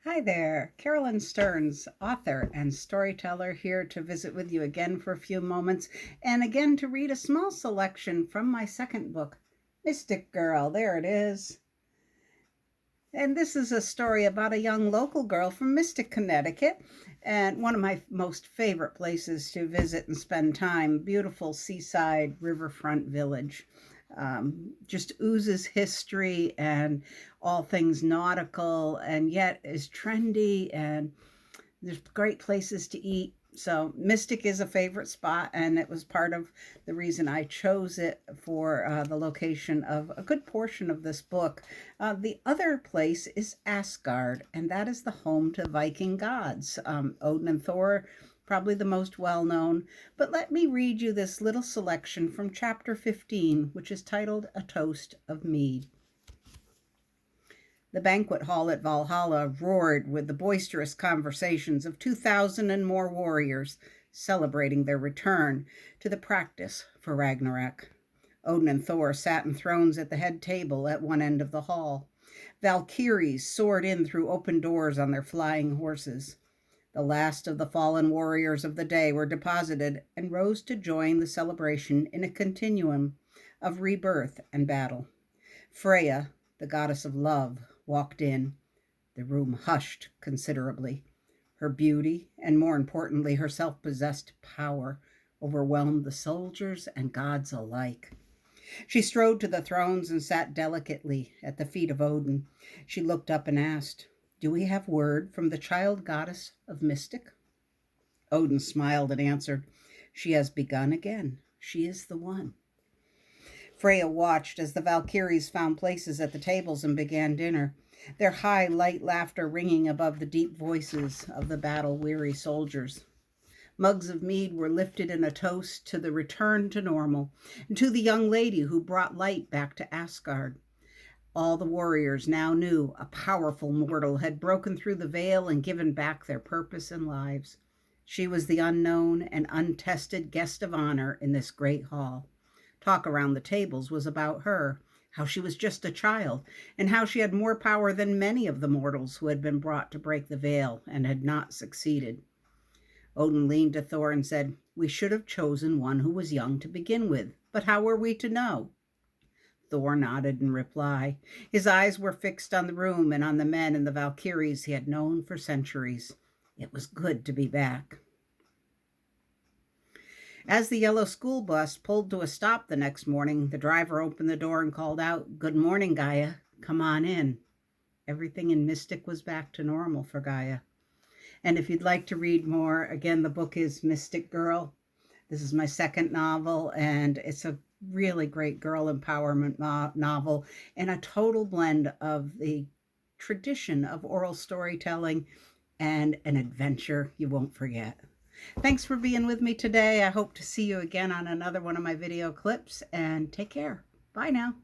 Hi there, Carolyn Stearns, author and storyteller, here to visit with you again for a few moments and again to read a small selection from my second book, Mystic Girl. There it is. And this is a story about a young local girl from Mystic, Connecticut, and one of my most favorite places to visit and spend time, beautiful seaside riverfront village. Just oozes history and all things nautical, and yet is trendy, and there's great places to eat. So Mystic is a favorite spot, and it was part of the reason I chose it for the location of a good portion of this book. The other place is Asgard, and that is the home to Viking gods. Odin and Thor, probably the most well-known. But let me read you this little selection from chapter 15, which is titled A Toast of Mead. The banquet hall at Valhalla roared with the boisterous conversations of 2,000 and more warriors celebrating their return to the practice for Ragnarok. Odin and Thor sat in thrones at the head table at one end of the hall. Valkyries soared in through open doors on their flying horses. The last of the fallen warriors of the day were deposited and rose to join the celebration in a continuum of rebirth and battle. Freya, the goddess of love, walked in. The room hushed considerably. Her beauty, and more importantly, her self-possessed power, overwhelmed the soldiers and gods alike. She strode to the thrones and sat delicately at the feet of Odin. She looked up and asked, "Do we have word from the child goddess of Mystic?" Odin smiled and answered, "She has begun again. She is the one." Freya watched as the Valkyries found places at the tables and began dinner, their high, light laughter ringing above the deep voices of the battle-weary soldiers. Mugs of mead were lifted in a toast to the return to normal, and to the young lady who brought light back to Asgard. All the warriors now knew a powerful mortal had broken through the veil and given back their purpose and lives. She was the unknown and untested guest of honor in this great hall. Talk around the tables was about her, how she was just a child, and how she had more power than many of the mortals who had been brought to break the veil and had not succeeded. Odin leaned to Thor and said, "We should have chosen one who was young to begin with, but how were we to know?" Thor nodded in reply. His eyes were fixed on the room and on the men and the Valkyries he had known for centuries. It was good to be back. As the yellow school bus pulled to a stop the next morning, the driver opened the door and called out, "Good morning, Gaia. Come on in." Everything in Mystic was back to normal for Gaia. And if you'd like to read more, again, the book is Mystic Girl. This is my second novel, and it's a really great girl empowerment novel and a total blend of the tradition of oral storytelling and an adventure you won't forget. Thanks for being with me today. I hope to see you again on another one of my video clips, and take care. Bye now.